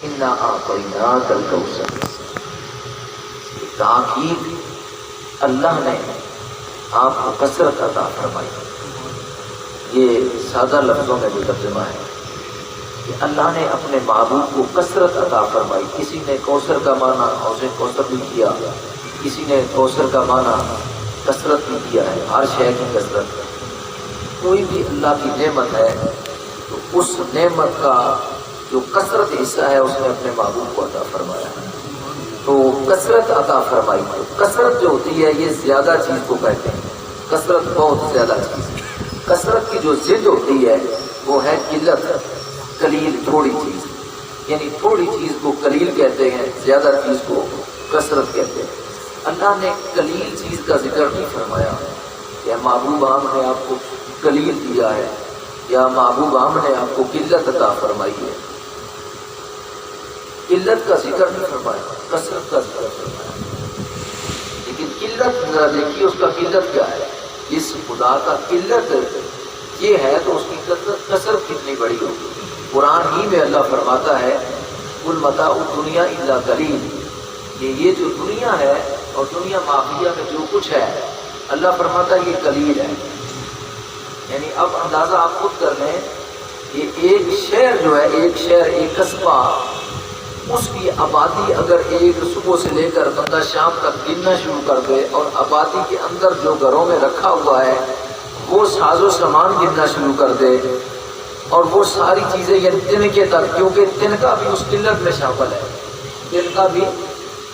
انا اعطیناک الکوثر، تاکید اللہ نے آپ کو کثرت عطا فرمائی۔ یہ سادہ لفظوں میں جو ترجمہ ہے کہ اللہ نے اپنے محبوب کو کثرت عطا فرمائی۔ کسی نے کوثر کا معنی حوض کوثر بھی کیا، کسی نے کوثر کا معنی کثرت بھی کیا ہے، ہر شے کی کثرت۔ کوئی بھی اللہ کی نعمت ہے تو اس نعمت کا جو کثرت حصہ ہے اس نے اپنے محبوب کو عطا فرمایا ہے، تو کثرت عطا فرمائی۔ تو کثرت جو ہوتی ہے یہ زیادہ چیز کو کہتے ہیں، کثرت بہت زیادہ چیز۔ کثرت کی جو ضد ہوتی ہے وہ ہے قلت، قلیل، تھوڑی چیز، یعنی تھوڑی چیز کو قلیل کہتے ہیں، زیادہ چیز کو کثرت کہتے ہیں۔ اللہ نے قلیل چیز کا ذکر نہیں فرمایا کہ محبوب ہم نے آپ کو قلیل دیا ہے یا محبوب ہم نے آپ کو قلت عطا فرمائی ہے، قلت کا ذکر نہیں فرمایا، کثرت کا ذکر فرمایا۔ لیکن قلت ذرا دیکھیے اس کا قلت کیا ہے۔ اس خدا کا قلت یہ ہے تو اس کی کثرت کتنی بڑی ہوگی۔ قرآن ہی میں اللہ فرماتا ہے قل متاع الدنیا الا قلیل، یہ جو دنیا ہے اور دنیا مافیہ میں جو کچھ ہے اللہ فرماتا ہے یہ قلیل ہے۔ یعنی اب اندازہ آپ خود کر لیں، یہ ایک شہر جو ہے، ایک شہر، ایک قصبہ، اس کی آبادی اگر ایک صبح سے لے کر بندہ شام تک گننا شروع کر دے اور آبادی کے اندر جو گھروں میں رکھا ہوا ہے وہ ساز و سامان گننا شروع کر دے اور وہ ساری چیزیں یعنی تنکے تک، کیونکہ تنکا بھی اس قلت میں شامل ہے، تنکا بھی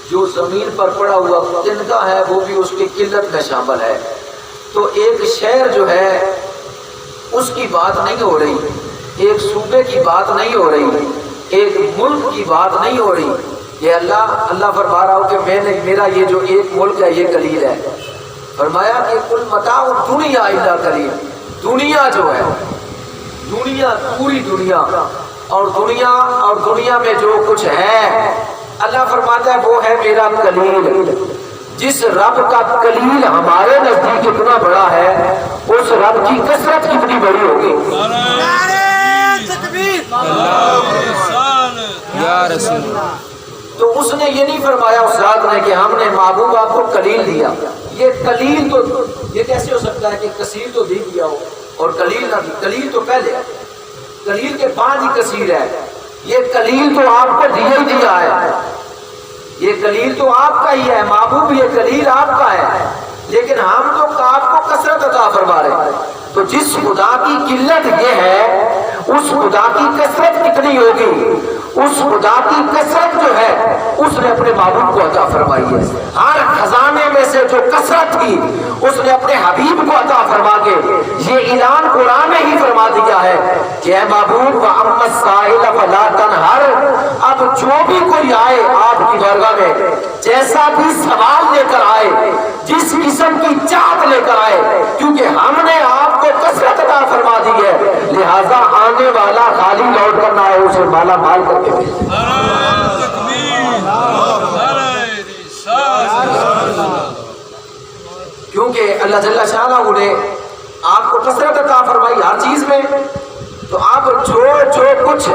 جو زمین پر پڑا ہوا تنکا ہے وہ بھی اس کی قلت میں شامل ہے۔ تو ایک شہر جو ہے اس کی بات نہیں ہو رہی، ایک صوبے کی بات نہیں ہو رہی، ایک ملک کی بات نہیں ہو رہی۔ یہ اللہ فرما رہا ہو کہ میرا یہ جو ایک ملک ہے یہ قلیل ہے۔ فرمایا کہ کل متاع الدنیا الا قلیل، دنیا جو ہے، دنیا، پوری دنیا اور دنیا میں جو کچھ ہے اللہ فرماتا ہے وہ ہے میرا قلیل۔ جس رب کا قلیل ہمارے نزدیک اتنا بڑا ہے اس رب کی کثرت کتنی بڑی ہوگی۔ تو اس نے یہ نہیں فرمایا اس ذات نے کہ ہم نے محبوب آپ کو قلیل دیا۔ یہ قلیل تو یہ کیسے ہو سکتا ہے کہ کثیر تو دی دیا ہو اور قلیل نہ دی؟ قلیل تو پہلے، قلیل کے بعد ہی کثیر ہے۔ یہ قلیل تو آپ کو دیا ہی دیا ہے، یہ قلیل تو آپ کا ہی ہے محبوب، یہ قلیل آپ کا ہے، لیکن ہم تو آپ کو کثرت عطا فرما رہے ہیں۔ تو جس خدا کی قلت یہ ہے اس خدا کی کثرت کتنی ہوگی؟ اس خدا کی کثرت جو ہے اس نے اپنے محبوب کو عطا فرمائی ہے۔ ہر خزانے میں سے جو کثرت تھی اس نے اپنے حبیب کو عطا فرما کے یہ اعلان قرآن میں ہی فرما دیا ہے کہ اے محبوب وَأَمَّا السَّائِلَ فَلَا تَنْهَرْ، اب جو بھی کوئی آئے آپ کی بارگاہ میں جیسا بھی سوال لے کر آئے، جس قسم کی چاہت لے کر آئے، کیونکہ ہم نے آپ کو کثرت عطا فرما دی ہے، لہذا آنے والا خالی لوٹ کرنا ہے اسے مالا مال کر کے بھیجیں۔ کیونکہ اللہ جل شانہ نے آپ کو کثرت عطا فرمائی ہر چیز میں، تو آپ جو کچھ،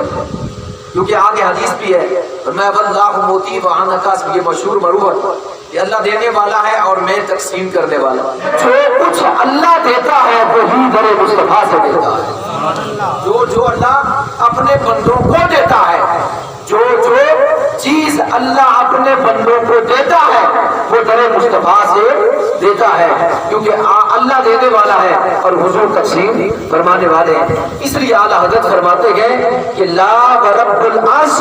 کیونکہ آگے حدیث بھی ہے میں واللہ موتی وعن کاس، یہ مشہور مروت کہ اللہ دینے والا ہے اور میں تقسیم کرنے والا۔ جو کچھ اللہ دیتا ہے وہی در مصطفیٰ سے دیتا ہے، جو اللہ اپنے بندوں کو دیتا ہے، جو چیز اللہ اپنے بندوں کو دیتا ہے وہ در مصطفیٰ سے دیتا ہے، کیونکہ اللہ دینے والا ہے اور حضور تقسیم فرمانے والے ہیں۔ اس لیے اعلیٰ حضرت فرماتے ہیں کہ لا ورب العرش،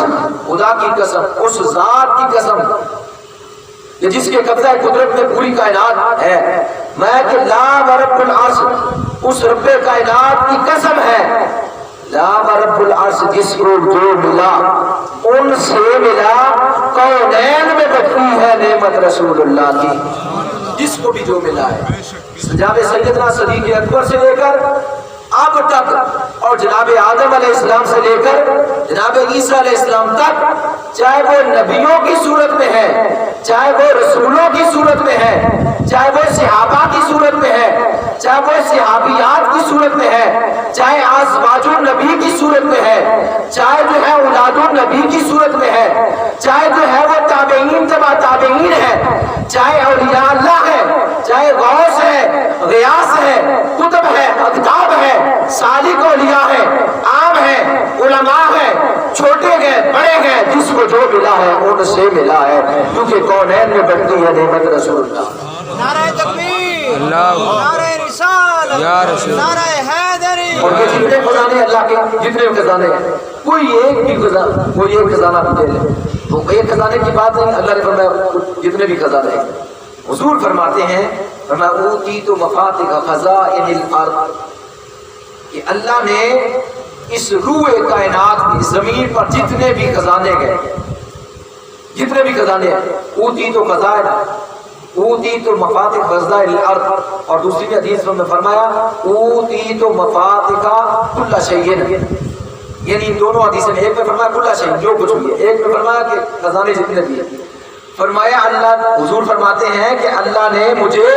خدا کی قسم، اس ذات کی قسم کہ جس کے قبضہ قدرت میں پوری کائنات ہے، میں کہ لا ورب العرش، اس رب کائنات کی قسم ہے، لا ورب العرش، جس کو جو ملا ان سے ملا، کونین میں بچی ہے نعمت رسول اللہ کی، جس کو بھی جو ملا ہے، جناب سیدنا صدیق اکبر سے لے کر اب تک اور جناب آدم علیہ السلام سے لے کر جناب عیسیٰ علیہ السلام تک، چاہے وہ نبیوں کی صورت میں ہے، چاہے وہ رسولوں کی صورت میں ہے، چاہے وہ صحابہ کی صورت میں ہے، چاہے وہ صحابیات کی صورت میں ہے، چاہے ازواج النبی کی صورت میں ہے، چاہے جو ہے اولاد النبی کی صورت میں ہے، چاہے جو ہے وہ تابعین تبع تابعین ہے، چاہے اولیاء اللہ ہے، چاہے غوث ہے، غیاث ہے، قطب ہے، اقطاب ہے، سالک اولیاء ہے، عام ہے، علماء ہے، چھوٹے گئے بڑے گئے، جس کو جو ملا ہے ان سے ملا ہے، کیونکہ کونین میں بڑھتی ہے نعمت رسول اللہ۔ نعرہ تکبیر، نعرہ رسالت، نعرہ حیدری۔ اور یہ جتنے خزانے اللہ کے جتنے خزانے ہیں، کوئی ایک خزانہ بھی دے لے تو ایک خزانے کی بات نہیں، اللہ نے فرمایا جتنے بھی خزانے ہیں۔ حضور فرماتے ہیں فرمایا اوتیت مفاتح خزائن الارض، کہ اللہ نے اس روح کائنات کی زمین پر جتنے بھی خزانے گئے، جتنے بھی خزانے ہیں، اوتیت خزائن، اوتیت مفاتح خزائن الارض، اور دوسری حدیث میں فرمایا اوتیت مفاتح کل شیء، یعنی دونوں حدیثیں، ایک میں فرمایا کل شیء جو کچھ بھی ہے، ایک میں فرمایا کہ خزانے جتنے بھی ہیں۔ فرمایا اللہ، حضور فرماتے ہیں کہ اللہ نے مجھے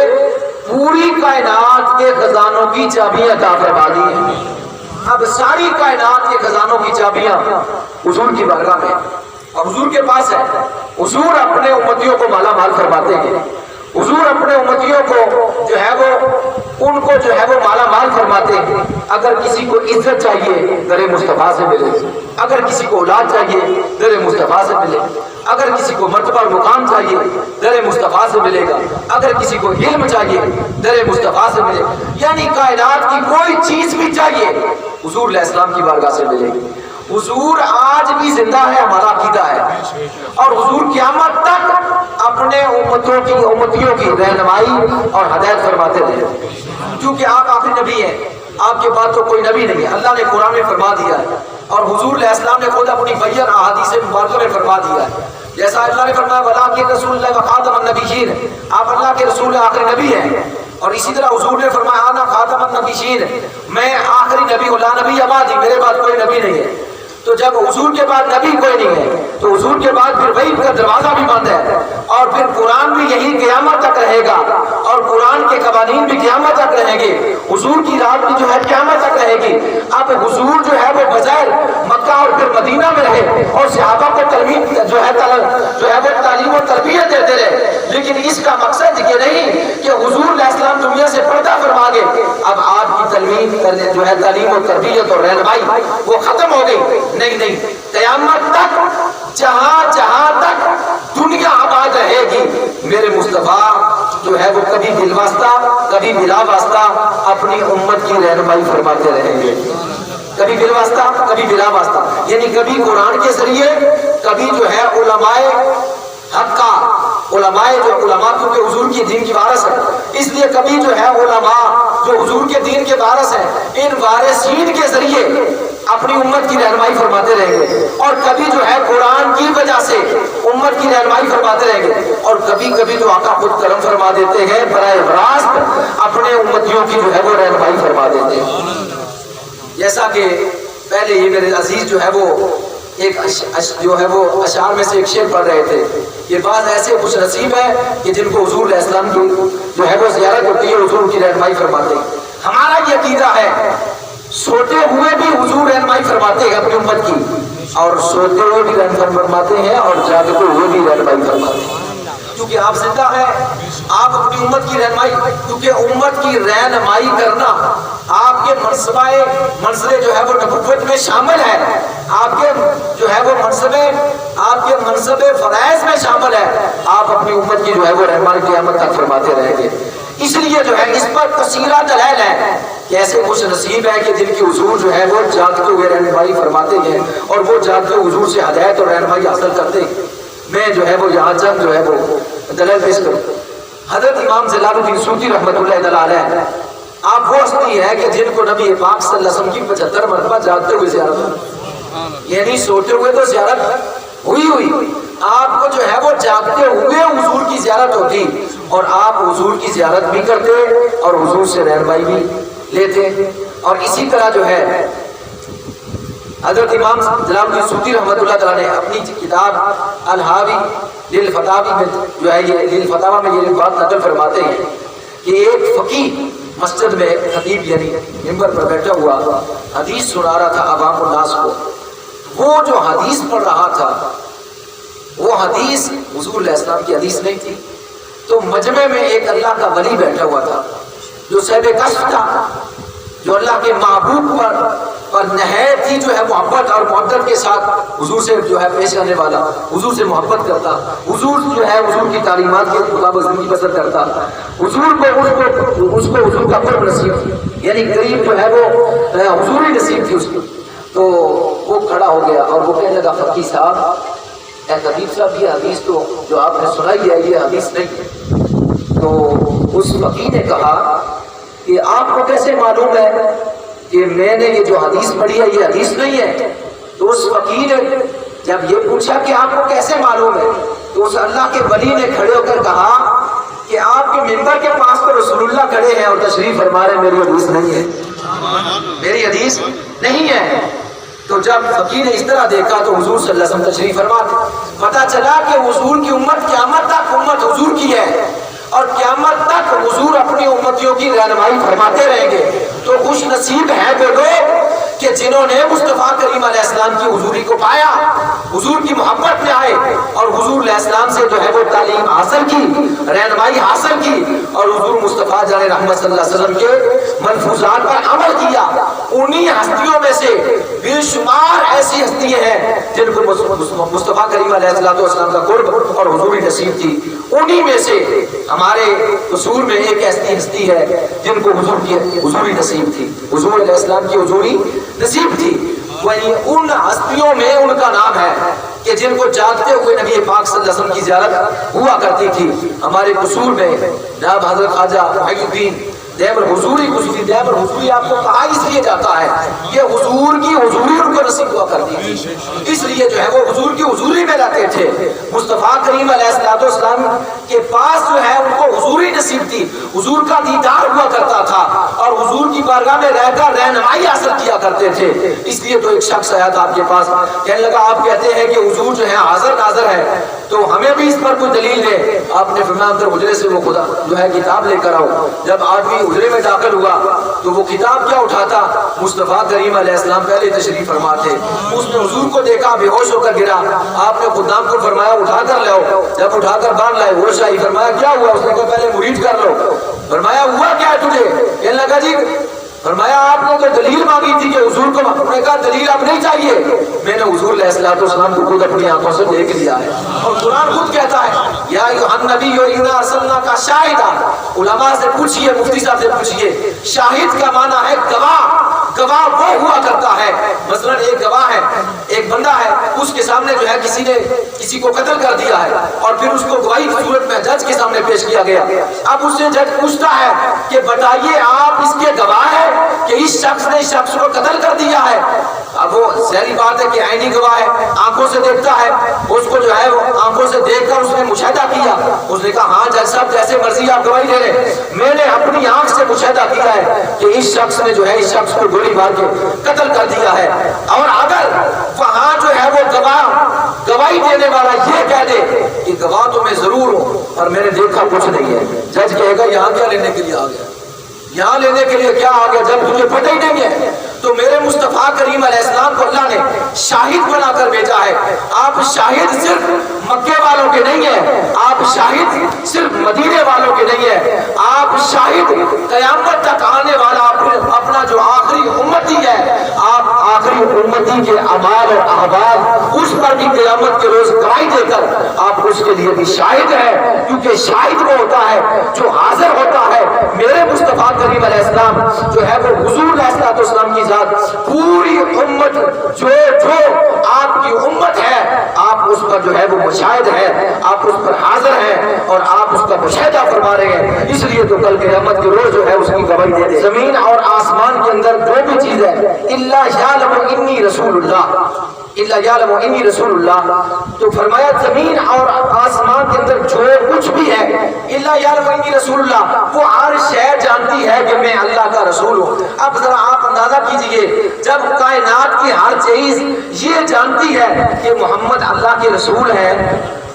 پوری کائنات کے خزانوں کی چابیاں عطا فرما دی ہیں۔ اب ساری کائنات کے خزانوں کی چابیاں حضور کی بارگاہ میں اور حضور کے پاس ہے۔ حضور اپنے امتیوں کو مالا مال فرماتے ہیں، حضور اپنے امتیوں کو جو ہے وہ ان کو جو ہے وہ مالا مال فرماتے ہیں۔ اگر کسی کو عزت چاہیے در مصطفیٰ سے ملے، اگر کسی کو اولاد چاہیے در مصطفیٰ سے ملے، اگر کسی کو مرتبہ اور مقام چاہیے در مصطفیٰ سے ملے گا، اگر کسی کو علم چاہیے در مصطفیٰ سے ملے گا، یعنی کائنات کی کوئی چیز بھی چاہیے حضور علیہ السلام کی بارگاہ سے ملے گی۔ حضور آج بھی زندہ ہے، ہمارا عقیدہ ہے، اور حضور قیامت تک اپنے امتیوں کی رہنمائی اور ہدایت فرماتے رہے، کیونکہ آپ آخری نبی ہیں، آپ کے بعد تو کوئی نبی نہیں ہے۔ اللہ نے قرآن میں فرما دیا ہے، اور حضور علیہ السلام نے خود اپنی بین احادیث مبارکہ میں فرما دیا ہے، جیسا اللہ نے فرمایا وَلَٰكِنَّ رسول اللہ وَخَاتَمَ النَّبِيِّينَ، آپ اللہ کے رسول آخری نبی ہیں۔ اور اسی طرح حضور نے فرمایا انا خاتم النبیین، میں آخری نبی ہوں، لا نبی بعدی، میرے بعد کوئی نبی نہیں ہے۔ تو جب حضور کے بعد نبی کوئی نہیں ہے تو حضور کے بعد پھر وحی کا دروازہ بھی بند ہے، اور پھر قرآن بھی یہی قیامت تک رہے گا، اور قرآن کے قوانین بھی قیامت تک رہیں گے، حضور کی رات بھی جو ہے قیامت تک رہے گی۔ اب حضور جو ہے وہ بظاہر مکہ اور پھر مدینہ میں رہے اور صحابہ کو تعلیم جو ہے وہ تعلیم و تربیت دیتے رہے، لیکن اس کا مقصد یہ نہیں کہ حضور علیہ السلام دنیا سے پردہ فرما گئے، اب آپ کی تعلیم و تربیت اور رہنمائی وہ ختم ہو گئی۔ نہیں، قیامت تک جہاں جہاں تک دنیا آباد رہے گی، میرے مصطفیٰ جو ہے وہ کبھی بالواسطہ کبھی بلا واسطہ اپنی امت کی رہنمائی فرماتے رہیں گے، کبھی بالواسطہ کبھی بلا واسطہ، یعنی کبھی قرآن کے ذریعے، کبھی جو ہے علماء حق کا، علماء کیونکہ حضور کی دین کی وارث ہے، اس لیے کبھی جو ہے علماء جو حضور کے دین کے وارث ہیں، ان وارثین کے ذریعے اپنی امت کی رہنمائی فرماتے رہیں گے، اور کبھی جو ہے قرآن کی وجہ سے امت کی رہنمائی فرماتے رہیں گے، اور کبھی کبھی تو آقا خود کرم فرما دیتے ہیں، براہ راست اپنے امتیوں کی جو ہے وہ رہنمائی فرما دیتے ہیں۔ جیسا کہ پہلے یہ میرے عزیز جو ہے وہ ایک جو ہے وہ اشعار میں سے ایک شعر پڑھ رہے تھے، یہ بعض ایسے خوش نصیب ہے کہ جن کو حضور علیہ السلام کی جو ہے وہ زیارت ہوتی ہے، حضور کی رہنمائی فرماتے ہیں۔ ہمارا یہ عقیدہ ہے سوتے ہوئے بھی حضور رہنمائی فرماتے ہیں اپنی امت کی، اور سوتے ہوئے بھی رہنمائی فرماتے ہیں، اور جاگتے ہوئے بھی رہنمائی فرماتے ہیں، کیونکہ آپ زندہ ہیں، آپ اپنی امت کی رہنمائی، کیونکہ امت کی رہنمائی کرنا آپ کے منصبے جو ہے وہ نبوت میں شامل ہے، آپ کے جو ہے وہ آپ کے منصب فرائض میں شامل ہے، آپ اپنی امت کی جو ہے وہ رہنمائی قیامت تک فرماتے رہیں گے۔ اس لیے جو ہے اس پر کثیرہ دلائل ہے کہ ایسے خوش نصیب ہے کہ جن کی حضور جو ہے وہ جاگتے ہوئے رہنمائی فرماتے ہیں، اور وہ جاگتے حضور سے ہدایت اور رہنمائی حاصل کرتے ہیں۔ میں جو ہے وہ یہاں چند جو ہے وہ دلائل پیش کروں۔ حضرت امام جلال الدین سیوطی رحمۃ اللہ علیہ، آپ وہ ہستی ہے کہ جن کو نبی پاک صلی اللہ علیہ وسلم کی 75 مرتبہ جاگتے ہوئے زیارت ہوئی، یعنی سوتے ہوئے تو زیارت ہوئی، آپ کو جو ہے وہ جاگتے ہوئے حضور کی زیارت ہوتی، اور آپ حضور کی زیارت بھی کرتے اور حضور سے رہنمائی بھی لیتے۔ اور اسی طرح جو ہے حضرت امام جلال الدین سیوطی رحمۃ اللہ تعالیٰ نے اپنی کتاب الحاوی للفتاوی میں جو ہے یہ للفتاوی میں یہ بات نقل فرماتے ہیں کہ ایک فقیہ مسجد میں خطیب یعنی منبر پر بیٹھا ہوا حدیث سنا رہا تھا عوام الناس کو. وہ جو حدیث پڑھ رہا تھا وہ حدیث حضور علیہ السلام کی حدیث نہیں تھی. تو مجمع میں ایک اللہ کا ولی بیٹھا ہوا تھا جو صاحب کشف تھا, جو اللہ کے محبوب پر نہایت ہی جو ہے محبت اور محبت کے ساتھ حضور سے جو ہے پیش آنے والا, حضور سے محبت کرتا, حضور جو ہے حضور کی تعلیمات کے مطابق زندگی بسر کرتا, حضور کو اس کو حضور کا قرب نصیب تھی, یعنی قریب جو ہے وہ حضوری نصیب تھی اس کی. تو وہ کھڑا ہو گیا اور وہ کہنے لگا فقی صاحب اے خطیب صاحب یہ حدیث تو جو آپ نے سنائی ہے یہ حدیث نہیں ہے. تو اس فقی نے کہا کہ آپ کو کیسے معلوم ہے کہ میں نے یہ جو حدیث پڑھی ہے یہ حدیث نہیں ہے؟ تو اس فقیر نے جب یہ پوچھا کہ آپ کو کیسے معلوم ہے, تو اس اللہ کے ولی نے کھڑے ہو کر کہا کہ آپ کے منبر کے پاس تو رسول اللہ کھڑے ہیں اور تشریف فرما رہے ہیں میری حدیث نہیں ہے, میری حدیث نہیں ہے. تو جب فقیر نے اس طرح دیکھا تو حضور صلی اللہ علیہ وسلم تشریف فرما تھے. پتہ چلا کہ حضور کی امت قیامت تک امت حضور کی ہے اور قیامت تک حضور اپنی امتیوں کی رہنمائی فرماتے رہیں گے. تو خوش نصیب ہیں وہ لوگ کہ جنہوں نے مصطفیٰ کریم علیہ السلام کی حضوری کو پایا, حضور کی محبت میں آئے اور حضور علیہ السلام سے جو ہے وہ تعلیم حاصل کی, رہنمائی حاصل کی اور حضور مصطفیٰ جان رحمت صلی اللہ علیہ وسلم کے ملفوظات پر عمل کیا. انہی ہستیوں میں سے بے شمار ایسی ہستیاں ہیں جن کو مصطفیٰ کریم علیہ السلام کا قرب اور حضوری نصیب تھی. انہی میں سے ہمارے قصور میں ایک ایسی ہستی ہے جن کو حضور کی حضوری نصیب تھی, حضور علیہ السلام کی حضوری نصیب تھی. وہی ان ہستیوں میں ان کا نام ہے کہ جن کو جاگتے ہوئے نبی پاک صلی اللہ علیہ وسلم کی زیارت ہوا کرتی تھی. ہمارے قصور میں جناب حضرت خواجہ محی الدین دہبر حضوری گزری. دہبر حضوری آپ کو کہا اس لیے جاتا ہے کہ حضور کی حضوری ان کو نصیب ہوا کرتی تھی, اس لیے جو ہے وہ حضور کی حضوری میں رہتے تھے. مصطفیٰ کریم علیہ السلام کے پاس جو ہے ان کو حضوری نصیب تھی, حضور کا دیدار ہوا کرتا تھا اور حضور کی بارگاہ میں رہ کر رہنمائی حاصل کیا کرتے تھے. اس لیے تو ایک شخص آیا تھا آپ کے پاس, کہنے لگا آپ کہتے ہیں کہ حضور جو ہے حاضر ناظر ہے تو ہمیں بھی اس پر کوئی دلیل دے. آپ نے فرمایا اندر حجرے سے وہ خدا جو ہے کتاب لے کر آؤ. جب آدمی حجرے میں داخل ہوا تو وہ کتاب کیا اٹھاتا, مصطفیٰ کریم علیہ السلام پہلے تشریف فرما تھے. اس نے حضور کو دیکھا بے ہوش ہو کر گرا. آپ نے خدام کو فرمایا اٹھا کر لاؤ. جب اٹھا کر باندھ لائے ہوش آئی. فرمایا کیا ہوا؟ اس نے کہا پہلے مرید کر لو. فرمایا ہوا کیا ہے تجھے؟ کہنے لگا جی فرمایا آپ نے تو دلیل مانگی تھی کہ حضور کو, آپ نے کہا دلیل اب نہیں چاہیے, میں نے حضور علیہ السلام کو خود اپنی آنکھوں سے دیکھ لیا ہے. اور قرآن خود کہتا ہے یا ایھا النبی انا ارسلناک شاہدا. علماء سے پوچھئے, مفتی صاحب سے پوچھئے, شاہد کا معنی ہے گواہ. گواہ وہ ہوا کرتا ہے, مثلا ایک گواہ ہے, ایک بندہ ہے, اس کے سامنے جو ہے کسی نے کسی کو قتل کر دیا ہے اور پھر اس کو گواہی کی صورت میں جج کے سامنے پیش کیا گیا. اب اس سے جج پوچھتا ہے کہ بتائیے آپ اس کے گواہ ہیں کہ اس شخص نے اس شخص کو قتل کر دیا ہے؟ اب وہ ظاہری بات ہے کہ عینی گواہ ہے, آنکھوں سے دیکھتا ہے, اس کو جو ہے وہ آنکھوں سے دیکھ کر اس نے مشاہدہ کیا. اس نے کہا ہاں جج صاحب جیسے مرضی آپ گواہی دے رہے, میں نے اپنی آنکھ سے مشاہدہ کیا ہے کہ اس شخص نے جو ہے اس شخص کو گولی مار کے قتل کر دیا ہے. اور اگر وہاں جو ہے وہ گواہی دینے والا یہ کہہ دے کہ گواہ تو میں ضرور ہوں اور میں نے دیکھا کچھ نہیں ہے, جج کہے گا یہاں کیا لینے کے لیے آ گیا, یہاں لینے کے لیے کیا آ گیا جب تجھے پتہ ہی نہیں ہے. تو میرے مصطفیٰ کریم علیہ السلام کو اللہ نے شاہد بنا کر بھیجا ہے. آپ شاہد صرف مکے والوں کے نہیں ہیں, آپ شاہد صرف مدینے والوں کے نہیں ہیں, آپ شاہد قیامت تک آنے والا اپنا جو آخری امتی ہے, آپ آخری امتی کے اعمال اور احوال اس پر بھی قیامت کے روز گواہی دے کر آپ اس کے لیے بھی شاہد ہیں. کیونکہ شاہد وہ ہوتا ہے جو حاضر ہوتا ہے. میرے مصطفیٰ کریم علیہ السلام جو ہے وہ حضور علیہ السلام کی ذات پوری امت جو آپ کی امت ہے آپ اس پر جو ہے وہ مشاہد ہے, آپ اس پر حاضر ہیں اور آپ اس کا مشاہدہ فرما رہے ہیں. اس لیے تو کل قیامت کے روز جو ہے اس کی گواہی دے دے. زمین اور آسمان کے اندر جو بھی چیز ہے الا یعلم انی رسول اللہ, الا یعلم انی رسول اللہ, تو فرمایا زمین اور آسمان کے اندر جو کچھ بھی ہے الا یعلم انی رسول اللہ, وہ ہر شے جانتی ہے کہ میں اللہ کا رسول ہوں. اب ذرا آپ اندازہ کیجئے جب کائنات کی ہر چیز یہ جانتی ہے کہ محمد اللہ کے رسول ہے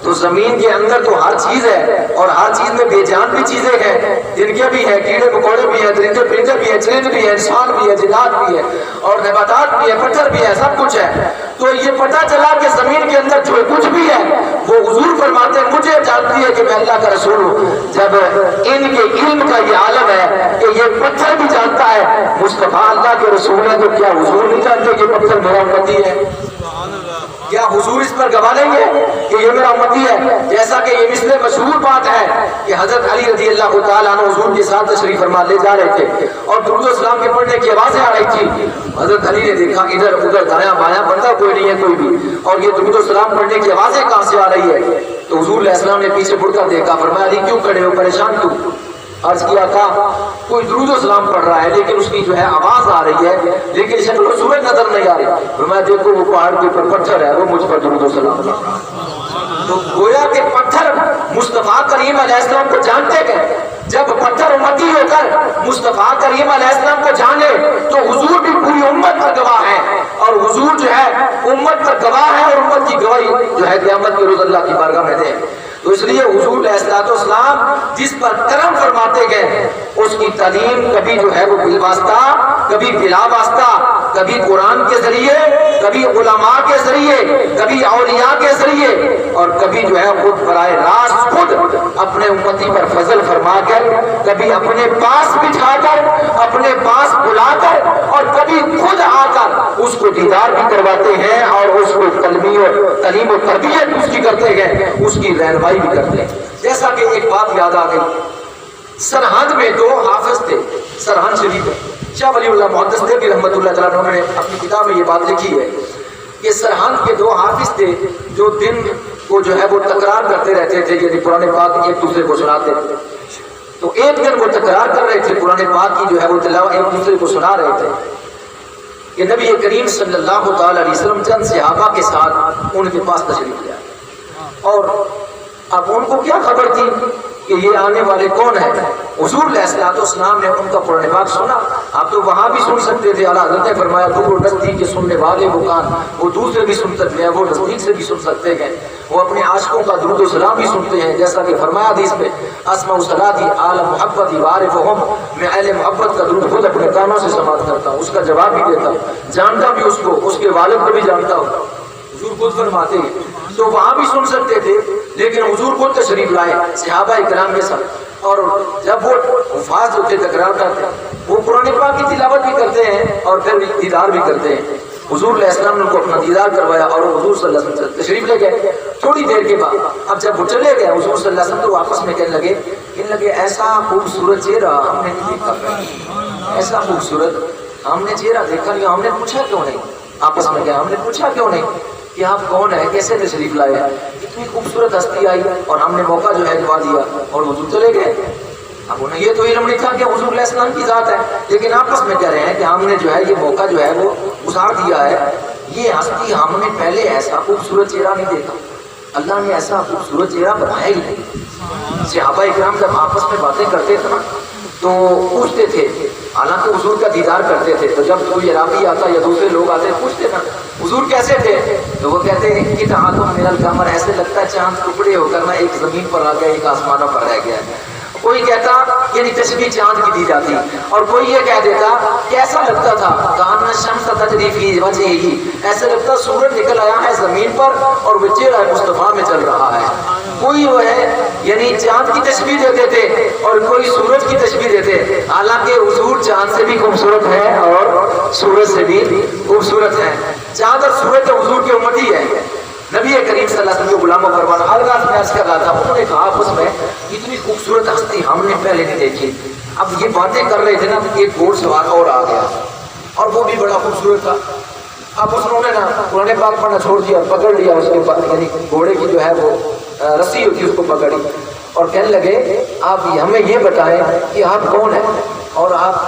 تو زمین کے اندر تو ہر چیز ہے، اور ہر چیز میں بے جان بھی چیزیں ہیں، جن کے بھی ہیں، کیڑے مکوڑے بھی ہیں، درندے پرندے بھی ہیں، چرند بھی ہیں، انسان بھی ہے، جنات بھی ہے، اور نباتات بھی ہے، پتھر بھی ہے، سب کچھ ہے۔ تو یہ پتہ چلا کہ زمین کے اندر جو کچھ بھی ہے وہ حضور فرماتے ہیں مجھے جانتی ہے کہ میں اللہ کا رسول ہوں۔ جب ان کے علم کا یہ عالم ہے کہ یہ پتھر بھی جانتا ہے مصطفیٰ اللہ کے رسول ہے، تو کیا حضور نہیں جانتے کہ پتھر میرا امتی ہے؟ کیا حضور اس پر گواہ نہیں ہے کہ یہ میرا امتی ہے؟ جیسا کہ یہ مثل مشہور بات ہے کہ حضرت علی رضی اللہ تعالیٰ عنہ حضور کے ساتھ تشریف فرما لے جا رہے تھے اور درود و سلام کے پڑھنے کی آوازیں آ رہی تھی۔ حضرت علی نے دیکھا ادھر ادھر دایاں بایاں بندہ کوئی نہیں ہے کوئی بھی، اور یہ درود و سلام پڑھنے کی آوازیں کہاں سے آ رہی ہے؟ تو حضور علیہ السلام نے پیچھے مڑ کر دیکھا، فرمایا علی کیوں کھڑے ہو، پریشان کیوں؟ عرض کیا تھا کوئی درود و سلام پڑھ رہا ہے لیکن اس کی جو ہے آواز آ رہی ہے لیکن شکل و صورت نظر نہیں آ رہی۔ فرمایا دیکھو وہ پہاڑ کے اوپر پتھر ہے، وہ مجھ پر درود و سلام پڑھ رہا ہے۔ تو گویا کہ پتھر مصطفیٰ کریم علیہ السلام کو جانتے گئے۔ جب پتھر امتی ہو کر مصطفیٰ کریم علیہ السلام کو جانے تو حضور بھی پوری امت پر گواہ ہے، اور حضور جو ہے امت پر گواہ ہے، اور امت کی گواہی جو ہے قیامت کے روز اللہ کی بارگاہ میں دے۔ تو اس لیے حضور علیہ السلام جس پر کرم فرماتے گئے اس کی تعلیم کبھی جو ہے وہ بالواسطہ، کبھی بلا واسطہ، کبھی قرآن کے ذریعے، کبھی علماء کے ذریعے، کبھی اولیاء کے ذریعے، اور کبھی جو ہے خود براہ راست خود اپنے امتی پر فضل فرما کر، کبھی اپنے پاس بٹھا کر، اپنے پاس بلا کر، اور کبھی خود آ کر اس کو دیدار بھی کرواتے ہیں اور اس کو تعلیم و تربیت اس کی کرتے ہیں، اس کی رہنمائی بھی کرتے ہیں۔ جیسا کہ ایک بات یاد آ گئی، سرہند میں دو حافظ تھے، سرہند شریف ہے، شاہ ولی اللہ محدث دہلوی رحمۃ اللہ تعالیٰ عنہ نے اپنی کتاب میں یہ بات لکھی ہے کہ سرہند کے دو حافظ تھے جو دن کو جو ہے وہ تکرار کرتے رہتے تھے، یعنی قرآن پاک ایک دوسرے کو سناتے تھے۔ تو ایک دن وہ تکرار کر رہے تھے، قرآن پاک کی جو ہے وہ تلاوت ایک دوسرے کو سنا رہے تھے کہ نبی کریم صلی اللہ تعالیٰ علیہ وسلم چند صحابہ کے ساتھ ان کے پاس تشریف لے آئے، اور اب ان کو کیا خبر تھی کہ یہ آنے والے کون ہیں؟ حضور علیہ السلام نے ان کا قرآن پاک سنا۔ آپ تو وہاں بھی سن سکتے تھے، اعلیٰ حضرت نے فرمایا دور نزدیک کے سننے والے وہ کان، وہ دور سے بھی سن سکتے ہیں، وہ نزدیک سے بھی سن سکتے ہیں، وہ اپنے عاشقوں کا درود و سلام بھی سنتے ہیں، جیسا کہ فرمایا حدیث میں اسمع صلاتی آل محبتی وعارفہم، میں اہل محبت کا درود خود اپنے کانوں سے سماعت کرتا ہوں، اس کا جواب بھی دیتا ہوں، جانتا بھی اس کو، اس کے والد کو بھی جانتا ہوں۔ حضور خود فرماتے ہیں تو وہاں بھی سن سکتے تھے، لیکن حضور خود تشریف لائے صحابہ کرام کے ساتھ، اور جب وہ حفاظ ہوتے تکرار کرتے وہ قرآن پاک کی تلاوت بھی کرتے ہیں اور پھر دیدار بھی کرتے ہیں۔ حضور علیہ السلام نے ان کو اپنا دیدار کروایا اور حضور صلی اللہ علیہ وسلم تشریف لے گئے۔ تھوڑی دیر کے بعد اب جب وہ چلے گئے حضور صلی اللہ علیہ وسلم تو آپس میں کہنے لگے ایسا خوبصورت چہرہ ہم نے نہیں دیکھا، ایسا خوبصورت ہم نے چہرہ دیکھا نہیں، ہم نے پوچھا کیوں نہیں؟ آپس میں کیا ہم نے پوچھا کیوں نہیں کہ آپ کون ہیں، کیسے تشریف لائے ہیں؟ اتنی خوبصورت ہستی آئی اور ہم نے موقع جو ہے دعا دیا اور حضور چلے گئے۔ اب انہیں یہ تو علم نہیں تھا کہ حضور علیہ السلام کی ذات ہے، لیکن آپس میں کہہ رہے ہیں کہ ہم نے جو ہے یہ موقع جو ہے وہ گزار دیا ہے، یہ ہستی ہم نے پہلے ایسا خوبصورت چہرہ نہیں دیکھا، اللہ نے ایسا خوبصورت چہرہ بنایا ہی نہیں۔ صحابہ اکرام جب آپس میں باتیں کرتے تھے نا تو پوچھتے تھے، حالانکہ حضور کا دیدار کرتے تھے، تو جب کوئی عرابی آتا یا دوسرے لوگ آتے پوچھتے نا حضور کیسے تھے، تو وہ کہتے ہیں کہ تہاتم من القمر، ایسے لگتا ہے چاند ٹکڑے ہو کر نا ایک زمین پر آ گیا ایک آسمانوں پر رہ گیا ہے۔ کوئی کہتا یعنی تشبیہ چاند کی دی جاتی، اور کوئی یہ کہہ دیتا کہ ایسا لگتا تھا کان الشمس تجری فی وجہہ، ایسے لگتا سورج نکل آیا ہے زمین پر اور وہ چہرہ مصطفیٰ میں چل رہا ہے۔ کوئی وہ ہے یعنی چاند کی تشبیہ دیتے تھے اور کوئی سورج کی تشبیہ دیتے، حالانکہ حضور چاند سے بھی خوبصورت ہے اور سورج سے بھی خوبصورت ہے۔ چاند اور سورج تو حضور کی امتی ہے۔ نبی کریم صلی اللہ علیہ وسلم غلاموں پروان الغاز میں عرض کر رہا تھا، انہوں نے کہا آپس میں اتنی خوبصورت ہستی ہم نے پہلے نہیں دیکھی۔ اب یہ باتیں کر رہے تھے نا ایک گھوڑ سوار اور آ گیا اور وہ بھی بڑا خوبصورت تھا۔ اب انہوں نے نا قرآن پاک پڑھنا چھوڑ دیا، پکڑ لیا اس کے پاس، یعنی گھوڑے کی جو ہے وہ رسی ہوتی اس کو پکڑی اور کہنے لگے آپ ہمیں یہ بتائیں کہ آپ کون ہیں، اور آپ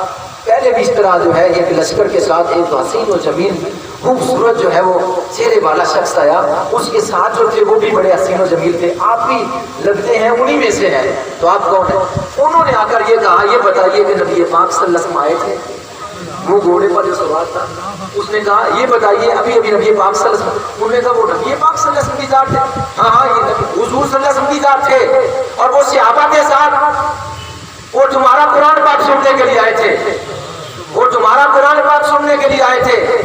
پہلے بھی اس طرح جو ہے ایک لشکر کے ساتھ ایک حسین و جمیل خوبصورت جو ہے وہ چہرے والا شخص آیا، اس کے ساتھ جو تھے وہ بھی بڑے حسین و جمیل تھے، آپ بھی لگتے ہیں انہی میں سے ہیں، تو آپ کون ہیں؟ انہوں نے آ کر یہ کہا یہ بتائیے کہ نبی پاک صلی اللہ علیہ وسلم آئے تھے، وہ گھوڑے پر جو سوار تھا اس نے کہا یہ بتائیے ابھی ابھی نبی پاک صلی اللہ علیہ وسلم، انہوں نے کہا وہ نبی پاک صلی اللہ علیہ وسلم کی ذات تھے؟ ہاں ہاں یہ نبی حضور صلی اللہ علیہ وسلم کی ذات تھے، اور وہ صحابہ کے ساتھ وہ تمہارا قرآن پاک سننے کے لیے آئے تھے، وہ تمہارا قرآن پاک سننے کے لیے آئے تھے۔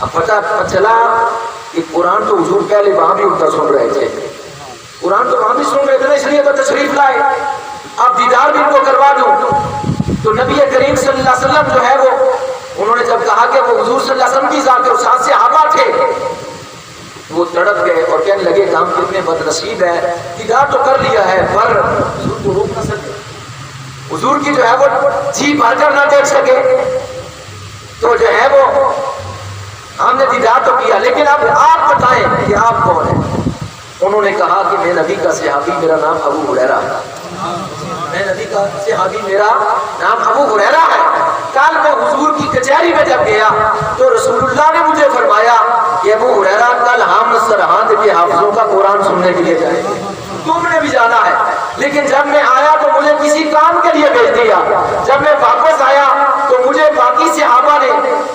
اب پتہ چلا کہ قرآن تو حضور پہلے وہاں بھی اردو سن رہے تھے، قرآن تو وہاں بھی سن رہے تھے، اس لیے تو تشریف لائے، اب دیدار بھی ان کو کروا دوں۔ تو نبی کریم صلی اللہ علیہ وسلم جو ہے وہ انہوں نے جب کہا کہ وہ حضور صلی اللہ علیہ وسلم کی ذات ہے اور ساتھ صحابہ تھے، وہ تڑپ گئے اور کہنے لگے کہ ہم کتنے بد نصیب ہیں، دیدار تو کر لیا ہے پر حضور کو روک نہ سکے، حضور کی جو ہے وہ جی بھر کر نہ دیکھ سکے، تو جو ہے وہ ہم نے دیدار تو کیا، لیکن اب آپ بتائیں کہ آپ کون ہیں؟ انہوں نے کہا کہ میں نبی کا صحابی، میرا نام ابو ہریرہ ہے، میں نبی کا صحابی، میرا نام ابو ہریرہ ہے۔ کل میں حضور کی کچہری میں جب گیا تو رسول اللہ نے مجھے فرمایا کہ ابو ہریرہ کل ہم سرہند کے حافظوں کا قرآن سننے کے لیے جائیں گے، تم نے بھی جانا ہے۔ لیکن جب میں آیا تو مجھے کسی کام کے لیے بھیج دیا، جب میں واپس آیا تو مجھے باقی صحابہ نے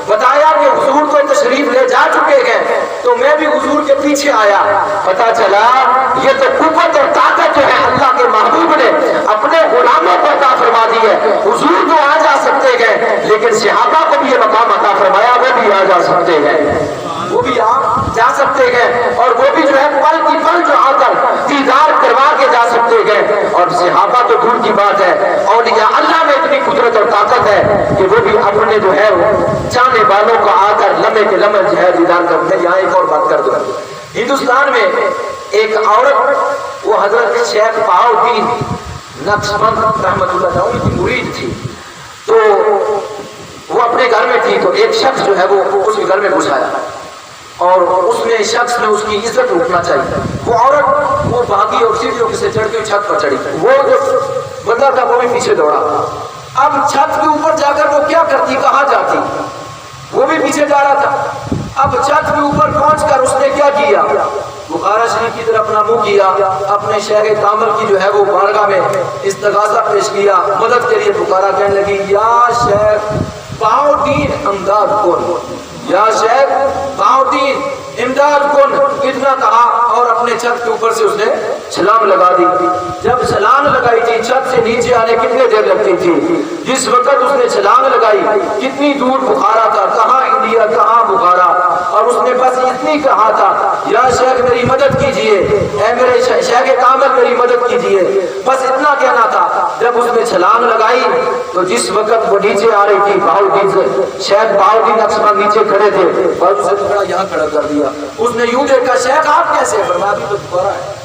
بتایا کہ حضور کو تشریف لے جا چکے ہیں، تو میں بھی حضور کے پیچھے آیا، پتا چلا یہ تو قوت اور طاقت جو ہے اللہ کے محبوب نے اپنے غلاموں کو عطا فرما دی ہے۔ حضور تو آ جا سکتے ہیں لیکن صحابہ کو بھی یہ مقام عطا فرمایا، وہ بھی آ جا سکتے ہیں، وہ بھی آ جا سکتے ہیں، اور وہ بھی جو ہے پل کی پل جو آ کر دیدار کروا کے جا سکتے ہیں۔ اور صحابہ تو دور کی بات ہے، اولیاء اللہ میں اتنی قدرت اور طاقت ہے کہ وہ بھی اپنے جو ہے چاہنے والوں کو آ کر لمحے کے لمحے جو ہے دیدار کرتے ہیں۔ یہاں ایک اور بات کر دوں، ہندوستان میں ایک عورت، وہ حضرت شیخ بہاؤالدین نقشبند رحمۃ اللہ علیہ ان کی مرید تھی، تو وہ اپنے گھر میں تھی، تو ایک شخص جو ہے وہ اس کے گھر میں گھس آیا اور اس میں شخص نے اس کی عزت روکنا چاہیے، وہ عورت وہ بھاگی اور سیڑھیوں سے چڑھ کے چھت پر چڑھی، وہ جو بندہ تھا وہ بھی پیچھے دوڑا۔ اب چھت کے اوپر جا کر وہ کیا کرتی، کہاں جاتی، وہ بھی پیچھے جا رہا تھا۔ اب چھت کے اوپر پہنچ کر اس نے کیا کیا، بخارا شریف کی طرف اپنا منہ کیا، اپنے شیخ کامل کی جو ہے وہ بارگاہ میں استغاثہ پیش کیا، مدد کے لیے پکارا، کہنے لگی یا شیخ بہاؤالدین امداد کن، یا شیخ بہاؤالدین امداد کن، اتنا کہا اور اپنے چھت کے اوپر سے اس نے چھلانگ لگا دی۔ جب چھلانگ لگائی تھی چھت سے نیچے آنے کتنے دیر لگتی تھی، جس وقت اس نے چھلانگ لگائی کتنی دور بخارا تھا، کہاں انڈیا کہاں بخارا، اور اس نے بس اتنی کہا تھا یا شیخ میری مدد کیجئے، اے میرے شیخ کامل میری مدد کیجئے، بس اتنا کہنا تھا۔ جب اس نے چھلانگ لگائی تو جس وقت وہ نیچے آ رہی تھی، بہاؤالدین سے شیخ بہاؤالدین نقشبند نیچے کھڑے تھے اور اسے پکڑا یہاں کھڑا کر دیا۔ اس نے یوں دیکھا شیخ آپ کیسے، فرمایا ابھی تو پکارا ہے،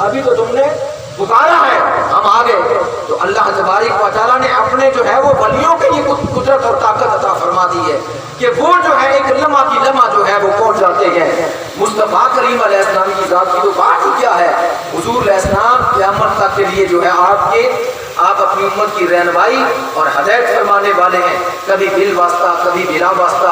ابھی تو تم نے پکارا ہے، ہم آ گئے۔ تو اللہ تبارک و تعالیٰ نے اپنے جو ہے وہ ولیوں کے یہ قدرت اور طاقت عطا فرما دی ہے کہ وہ جو ہے ایک لمحہ کی لمحہ جو ہے وہ پہنچ جاتے ہیں۔ مصطفیٰ کریم علیہ السلام کی ذات کی تو بات ہی کیا ہے، حضور علیہ السلام قیامت تک کے لیے جو ہے آپ اپنی امت کی رہنمائی اور ہدایت فرمانے والے ہیں، کبھی بل واسطہ کبھی بلا واسطہ۔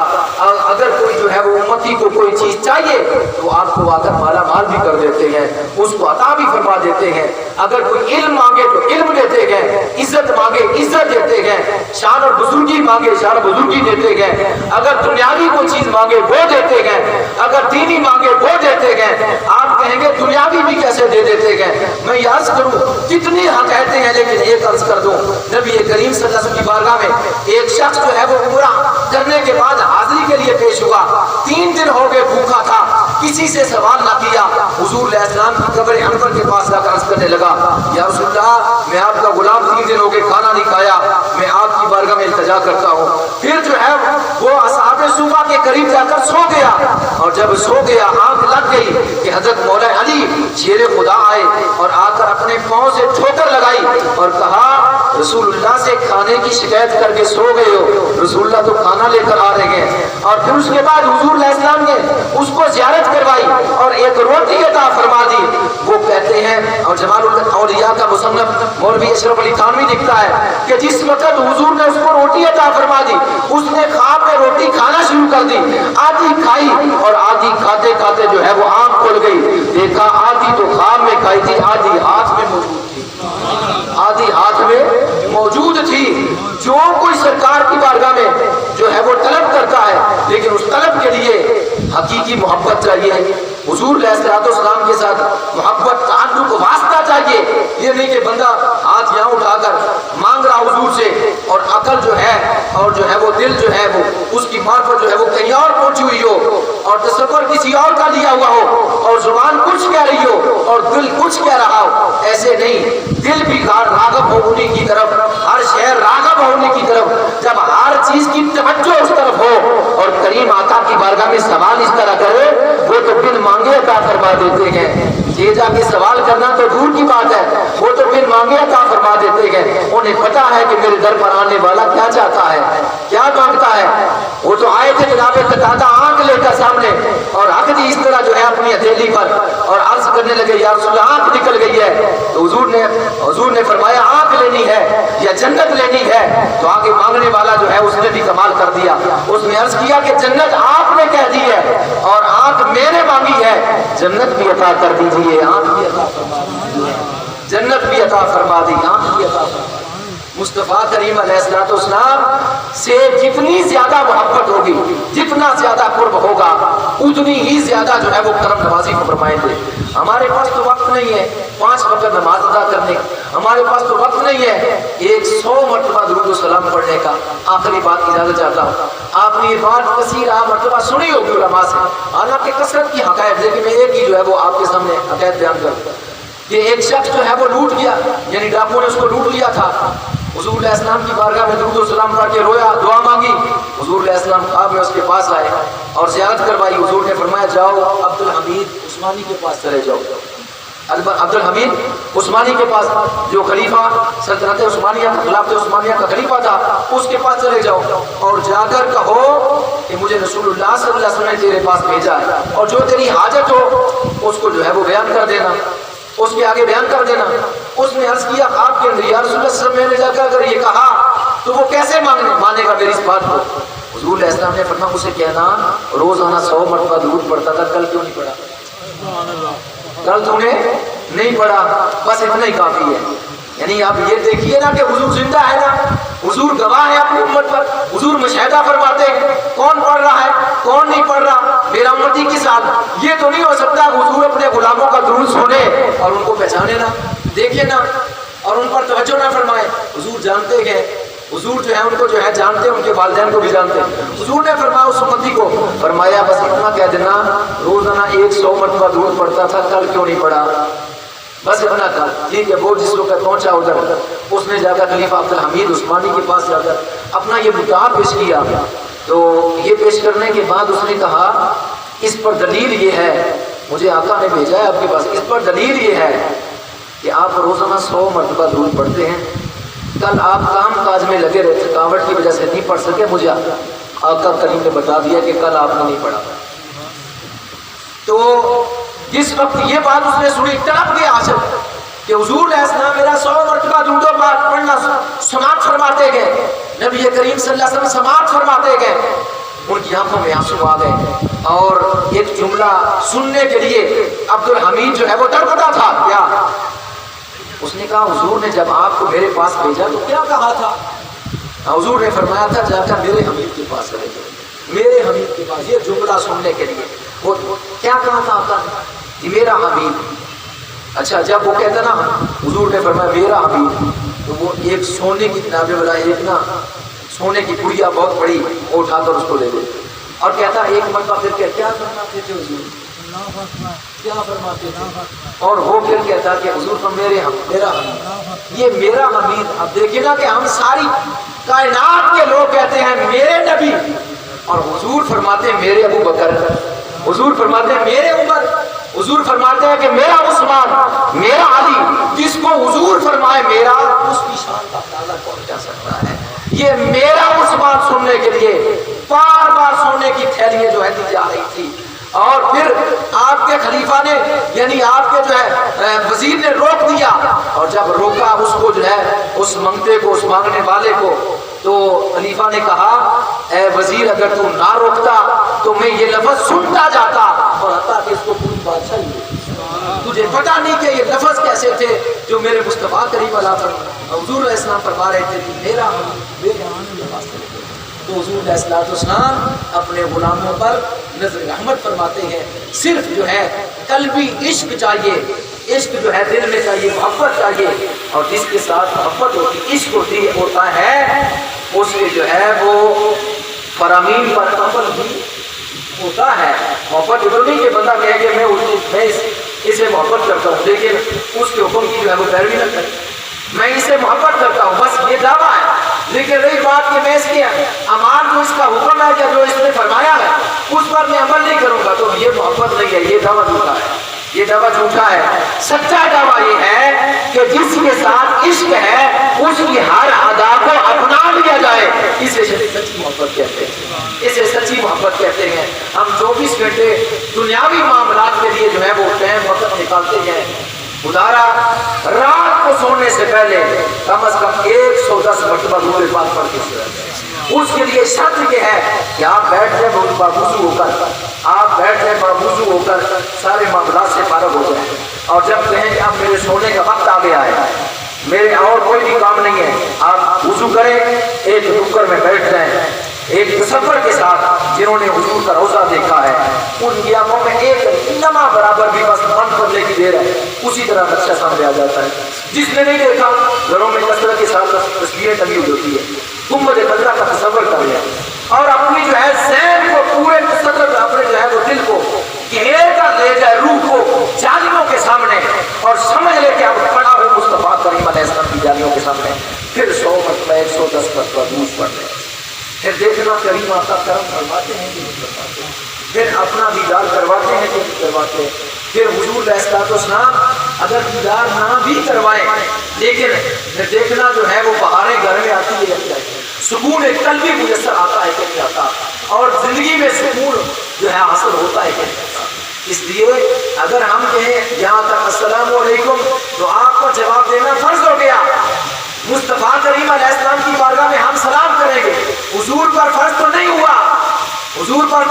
اگر کوئی جو ہے وہ امتی کو کوئی چیز چاہیے تو آپ کو آ کر مالا مال بھی کر دیتے ہیں، اس کو عطا بھی فرما دیتے ہیں۔ اگر کوئی علم مانگے تو علم دیتے ہیں، عزت مانگے عزت دیتے ہیں، شان اور بزرگی مانگے شان بزرگی دیتے ہیں، اگر دنیاوی کوئی چیز مانگے وہ دیتے ہیں، اگر دینی مانگے وہ دیتے ہیں۔ آپ کہیں گے دنیاوی بھی کیسے دے دیتے ہیں، میں یہ عرض کروں کتنی حق کہتے ہیں، لیکن ایک عرض کر دوں، نبی کریم صلی اللہ علیہ وسلم کی بارگاہ میں ایک شخص جو ہے وہ عمرہ کرنے کے بعد حاضری کے لیے پیش ہوا، 3 دن ہو گئے بھوکا تھا، کسی سے سوال نہ کیا، حضور علیہ السلام کی قبر انور کے پاس جا کر عرض کرنے لگا یا رسول اللہ میں آپ کا غلام 3 دن ہو گئے کھانا نہیں کھایا، میں آپ کی بارگاہ میں التجا کرتا ہوں۔ پھر جو ہے وہ اصحاب صوفہ کے قریب جا کر سو گیا، اور جب سو گیا آنکھ لگ گئی کہ حضرت مولا علی شیر خدا آئے اور آ کر اپنے پاؤں سے ٹھوکر لگائی اور کہا رسول اللہ سے کھانے کی شکایت کر کے سو گئے ہو، رسول اللہ تو کھانا لے کر آ رہے ہیں۔ اور پھر اس کے بعد حضور علیہ السلام نے اس کو زیارت کروائی اور ایک روٹی عطا فرما دی۔ وہ کہتے ہیں اور جمال الاولیاء کا مصنف مولوی اشرف علی تھانوی لکھتا ہے کہ جس وقت حضور نے اس کو روٹی عطا فرما دی اس نے خواب میں روٹی کھانا شروع کر دی، آدھی کھائی اور آدھی کھاتے کھاتے جو ہے وہ آنکھ کھل گئی، دیکھا آدھی تو خواب میں کھائی تھی، آدھی ہاتھ میں موجود تھی، آدھی ہاتھ میں موجود تھی۔ جو کوئی سرکار کی بارگاہ میں جو ہے وہ طلب کرتا ہے، لیکن اس طلب کے لیے حقیقی محبت چاہیے، حضور علیہ السلام کے ساتھ محبت، تعلق، واسطہ چاہیے۔ یہ نہیں کہ بندہ ہاتھ یہاں اٹھا کر مانگ رہا حضور سے، اور عقل جو ہے اور جو ہے وہ دل جو ہے وہ اس کی معرفت جو ہے وہ کہیں اور پہنچی ہوئی ہو، اور تصور کسی اور کا لیا ہوا ہو، اور زبان کچھ کہہ رہی ہو اور دل کچھ کہہ رہا ہو۔ ایسے نہیں، دل بھی راغب ہو انہیں کی طرف، ہر شہر راغب ہو انہیں کی طرف، جب ہر چیز کی توجہ اس طرف ہو، اور کریم آقا کی بارگاہ میں سوال اس طرح کرے، وہ تو بن مانگے عطا فرما دیتے ہیں۔ یہ جا کے سوال کرنا تو دور کی بات ہے، وہ تو بن مانگے عطا فرما دیتے ہیں۔ انہیں پتا ہے کہ میرے در پر آنے والا کیا چاہتا ہے، کیا مانگتا ہے۔ وہ تو آئے تھے جناب قتادہ آنکھ لے کر سامنے، اور حق دی اس طرح جو ہے اپنی ہتھیلی پر، اور عرض کرنے لگے یا رسول اللہ آنکھ نکل گئی ہے۔ تو حضور نے فرمایا آنکھ لینی ہے یا جنت لینی ہے؟ تو آگے مانگنے والا جو ہے اس نے بھی کمال کر دیا، اس نے عرض کیا کہ جنت آپ نے کہہ دی ہے اور آنکھ میں نے مانگی ہے، جنت بھی عطا کر دیجیے، آنکھ بھی عطا فرما دیجیے، جنت بھی عطا فرما دی، آنکھ بھی عطا فرما دی۔ مصطفیٰ کریم علیہ السلام سے جتنی زیادہ محبت ہوگی، جتنا زیادہ قرب ہوگا، اتنی ہی زیادہ جو ہے وہ کرم نوازی کو فرمائیں گے۔ ہمارے پاس تو وقت نہیں ہے 5 وقت نماز ادا کرنے کا، ہمارے پاس تو وقت نہیں ہے 100 مرتبہ درود و سلام پڑھنے کا۔ آخری بات کی اجازت چاہتا ہوں، آپ نے یہ بات کثیرہ مرتبہ سنی ہوگی علماء سے، حالانکہ کثرت کی حقائق، لیکن میں ایک ہی جو ہے وہ آپ کے سامنے حقائق بیان کروں کہ ایک شخص جو ہے وہ لوٹ گیا، یعنی ڈاکو نے اس کو لوٹ لیا تھا۔ حضور علیہ السلام کی بارگاہ میں درود و سلام پڑھ کے رویا، دعا مانگی۔ حضور علیہ السلام خواب میں اس کے پاس آئے اور زیارت کروائی۔ حضور نے فرمایا جاؤ عبد الحمید عثمانی کے پاس چلے جاؤ، عبد الحمید عثمانی کے پاس، جو خلیفہ سلطنت عثمانیہ کا، خلافت عثمانیہ کا خلیفہ تھا، اس کے پاس چلے جاؤ اور جا کر کہو کہ مجھے رسول اللہ صلی اللہ علیہ وسلم نے تیرے پاس بھیجا ہے، اور جو تیری حاجت ہو اس کو جو ہے وہ بیان کر دینا، اس کے آگے بیان کر دینا۔ اس نے عرض کیا آپ کے اندر یا رسول اللہ صلی اللہ علیہ وسلم میں نے جا کر اگر یہ کہا تو وہ کیسے مانے گا میری اس بات کو؟ حضور علیہ السلام نے فرمایا اسے کہنا روزانہ 100 مرتبہ درود پڑھتا تھا، کل کیوں نہیں پڑھا؟ کل تو نے نہیں پڑھا، بس اتنا ہی کافی ہے۔ یعنی آپ یہ دیکھیے نا کہ حضور زندہ ہے نا، حضور گواہ ہے اپنی امت پر، حضور مشاہدہ فرماتے ہیں کون پڑھ رہا ہے کون نہیں پڑھ رہا میرا امتی کے ساتھ۔ یہ تو نہیں ہو سکتا حضور اپنے غلاموں کا درود سنے اور ان کو پہچانے نا، دیکھے نا، اور ان پر توجہ نہ فرمائے۔ حضور جانتے ہیں، حضور جو ہے ان کو جو ہے جانتے ہیں، ان کے والدین کو بھی جانتے ہیں۔ حضور نے فرمایا اس امتی کو، فرمایا بس اتنا کہہ دینا روزانہ 100 مرتبہ درود پڑھتا تھا، کل کیوں نہیں پڑھا؟ بس اتنا تھا۔ ٹھیک ہے، وہ جس وقت پہنچا ادھر، اس نے جا کر خلیفہ عبد الحمید عثمانی کے پاس جا کر اپنا یہ مدعا پیش کیا۔ تو یہ پیش کرنے کے بعد اس نے کہا اس پر دلیل یہ ہے، مجھے آقا نے بھیجا ہے آپ کے پاس، اس پر دلیل یہ ہے کہ آپ روزانہ 100 مرتبہ درود پڑھتے ہیں، کل آپ کام کاج میں لگے رہے، تھکاوٹ کی وجہ سے نہیں پڑھ سکے، مجھے آقا کریم نے بتا دیا کہ کل آپ نے نہیں پڑھا۔ تو جس وقت یہ بات اس نے سنی تڑپ گیا عاشق کہ حضور علیہ السلام میرا 100 مرتبہ درود و پاک پڑھنا سماعت فرماتے گئے، نبی کریم صلی اللہ علیہ وسلم سماعت فرماتے گئے۔ ان کی آنکھوں میں آنسو آ گئے اور ایک جملہ سننے کے لیے عبد الحمید جو ہے وہ تڑپتا تھا۔ کیا؟ اس نے کہا حضور نے جب آپ کو میرے پاس بھیجا تو کیا کہا تھا؟ حضور نے فرمایا تھا جا کر میرے حمید کے پاس چلے جاؤ، میرے حمید کے پاس، یہ جملہ سننے کے لیے۔ وہ کیا کہا تھا آپ کا؟ جی میرا حمید۔ اچھا جب وہ کہتا نا حضور نے فرمایا میرا حمید، تو وہ ایک سونے کی جناب والا ایک نا سونے کی پڑیا بہت بڑی، وہ اٹھا کر اس کو دے دے اور کہتا ایک مرتبہ پھر کہ کیا فرماتے تھے حضور، کیا فرماتے تھے؟ اور وہ پھر کہتا کہ حضور تو میرا حمید، یہ میرا حمید۔ اب دیکھیں نا کہ ہم ساری کائنات کے لوگ کہتے ہیں میرے نبی، اور حضور فرماتے ہیں میرے ابو بکر، حضور فرماتے ہیں میرے عمر، حضور فرماتے ہیں کہ میرا عثمان، میرا علی۔ جس کو حضور فرمائے میرا، اس کی شان کا اندازہ کون کیا سکتا ہے؟ یہ میرا عثمان سننے کے لیے بار بار سونے کی تھیلیاں جو ہے دی جا رہی تھی، اور پھر آپ کے خلیفہ نے یعنی آپ کے جو ہے وزیر نے روک دیا، اور جب روکا اس کو جو ہے اس منگتے کو، اس مانگنے والے کو، تو خلیفہ نے کہا اے وزیر اگر تو نہ روکتا تو میں یہ لفظ سنتا جاتا، اور حتیٰ کہ اس کو پوری بادشاہی ہوتی۔ تجھے پتہ نہیں کہ یہ لفظ کیسے تھے جو میرے مصطفیٰ کریم علیہ حضور علیہ السلام فرما رہے تھے کہ میرا تو حضور علیہ الصلوۃ والسلام اپنے غلاموں پر نظر رحمت فرماتے ہیں، صرف جو ہے قلبی عشق چاہیے، عشق جو ہے دل میں چاہیے، محبت چاہیے، اور جس کے ساتھ محبت ہوتی عشق ہوتا ہے اس کے جو ہے وہ فرامین پر عمل بھی ہوتا ہے۔ محبت جو نہیں کہ بندہ کہے کہ میں اسے محبت کرتا ہوں لیکن اس کے حکم کی جو ہے وہ پیروی نہ کرے، میں اسے محبت کرتا ہوں بس یہ دعویٰ ہے، لیکن رہی بات کہ میں اس کے اعمال جو اس کا حکم ہے یا جو اس نے فرمایا ہے اس پر میں عمل نہیں کروں گا، تو یہ محبت نہیں ہے، یہ دعویٰ جھوٹا ہے، یہ دعویٰ جھوٹا ہے۔ سچا دعویٰ یہ ہے کہ جس کے ساتھ عشق ہے اس کی ہر ادا کو اپنا لیا جائے، اسے سچی محبت کہتے ہیں، اسے سچی محبت کہتے ہیں۔ ہم 24 گھنٹے دنیاوی معاملات کے لیے جو ہے وہ ٹائم وقت نکالتے ہیں، ادارا رات کو سونے سے پہلے کم از کم 110 مرتبہ درود پاک پڑھ کے سویا جائے۔ اس کے لیے شرط یہ ہے کہ آپ بیٹھ جائیں باوضو ہو کر، آپ بیٹھ جائیں باوضو ہو کر، سارے معاملات سے فارغ ہو جائیں، اور جب کہیں کہ اب میرے سونے کا وقت آ گیا ہے، میرے اور کوئی بھی کام نہیں ہے، آپ وضو کریں، ایک نکر میں بیٹھ جائیں، ایک تصور کے ساتھ جنہوں نے حضور کا روزہ دیکھا ہے ان کی آنکھوں میں ایک نما برابر بھی بس بند کرنے کی دیر ہے، اسی طرح نقشہ سامنے آ جاتا ہے۔ جس نے نہیں دیکھا گھروں میں کثرت کے ساتھ تصویریں ٹنگی ہوئی ہوتی ہے، گنبد خضرا کا تصور کر لیا اور اپنی جو ہے ذہن کو پورے تصور اپنے جو ہے وہ دل کو گھیر کر لے جائے، روح کو جالیوں کے سامنے، اور سمجھ لے کہ اب کھڑا ہو مصطفیٰ کریم علیہ السلام کی جالیوں کے سامنے، پھر 100 مرتبہ 110 مرتبہ درود پڑھ لیں، پھر دیکھنا کریم آقا کرم فرماتے ہیں کہ نہیں فرماتے، پھر اپنا دیدار کرواتے ہیں کہ نہیں کرواتے، پھر حضور علیہ الصلوۃ والسلام اگر دیدار نہ بھی کروائیں لیکن پھر دیکھنا جو ہے وہ بہاریں گھر میں آتی ہے، سکون قلبی میسر آتا ہے کہ نہیں آتا، اور زندگی میں سکون جو ہے حاصل ہوتا ہے کہ نہیں ہوتا۔ اس لیے اگر ہم کہیں یہاں تک السلام علیکم تو آپ کو جواب دینا فرض ہو گیا، مصطفیٰ کریم علیہ السلام کی بارگاہ میں ہم سلام کریں گے، حضور پر فرض تو نہیں ہوا، حضور پر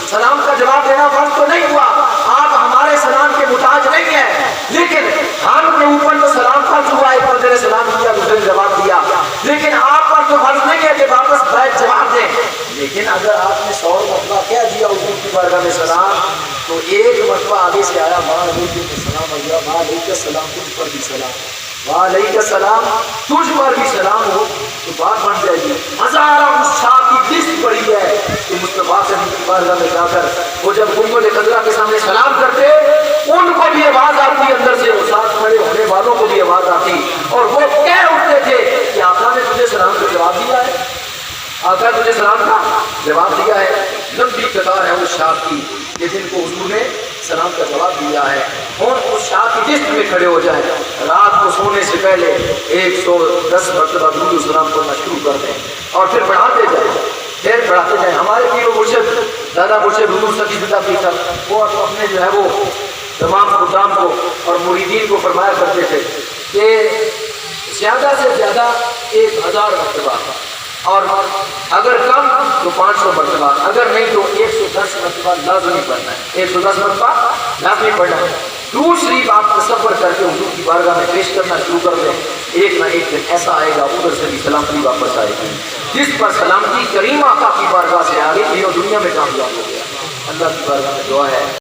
سلام کا جواب دینا فرض تو نہیں ہوا، آپ ہمارے سلام کے محتاج نہیں ہیں، لیکن ہم کے اوپر تو سلام فرض ہوا، ایک بندے نے سلام کیا دوسرے نے جواب دیا، لیکن آپ پر تو فرض نہیں ہے کہ واپس بیٹھ جواب دیں۔ لیکن اگر آپ نے 100 مرتبہ کہہ دیا حضور کی بارگاہ میں سلام، تو ایک مرتبہ آگے سے آیا وعلیکم السلام، وعلیکم السلام، تجھ پر بھی سلام، وعلیکم السلام، تجھ پر بھی سلام ہو، تو بات بن جائے گی۔ ہزاروں شاہ کی لسٹ پڑی ہے کہ مصطفیٰ کریم کی بارگاہ میں جا کر وہ جب گنبد خضرا کے سامنے سلام کرتے ان کو بھی آواز آتی، اندر سے وہ ساتھ کھڑے ہونے والوں کو بھی آواز آتی، اور وہ کہہ اٹھتے تھے کہ آقا نے تجھے سلام کا جواب دیا ہے، آقا نے تجھے سلام کا جواب دیا ہے۔ لمبی قطار ہے اس شاہ کی کہ جن کو حضور نے سلام کا جواب دیا ہے، اور اس شاہ کی لسٹ میں کھڑے ہو جائیں، رات کو سونے سے پہلے 110 مرتبہ درود و سلام کرنا شروع کر دیں، اور پھر بڑھاتے جائیں، پھر بڑھاتے جائیں۔ ہمارے پیر و مرشد دادا مرشد حضور سکی زندہ فیصد وہ اپنے جو ہے وہ تمام خدام کو اور مریدین کو فرمایا کرتے تھے کہ زیادہ سے زیادہ 1000 مرتبہ، اور اگر کم تو 500 مرتبہ، اگر نہیں تو 110 مرتبہ لازمی پڑھنا ہے، 110 مرتبہ لازمی پڑھنا ہے۔ درود شریف آپ تصور کر کے حضور کی بارگاہ میں پیش کرنا شروع کر دیں، ایک نہ ایک دن ایسا آئے گا ادھر سے بھی سلامتی واپس آئے گی، جس پر سلامتی کریم آقا کی بارگاہ سے آ گئی، یہ دنیا میں کامیاب ہو گیا۔ اللہ کی بارگاہ میں دعا ہے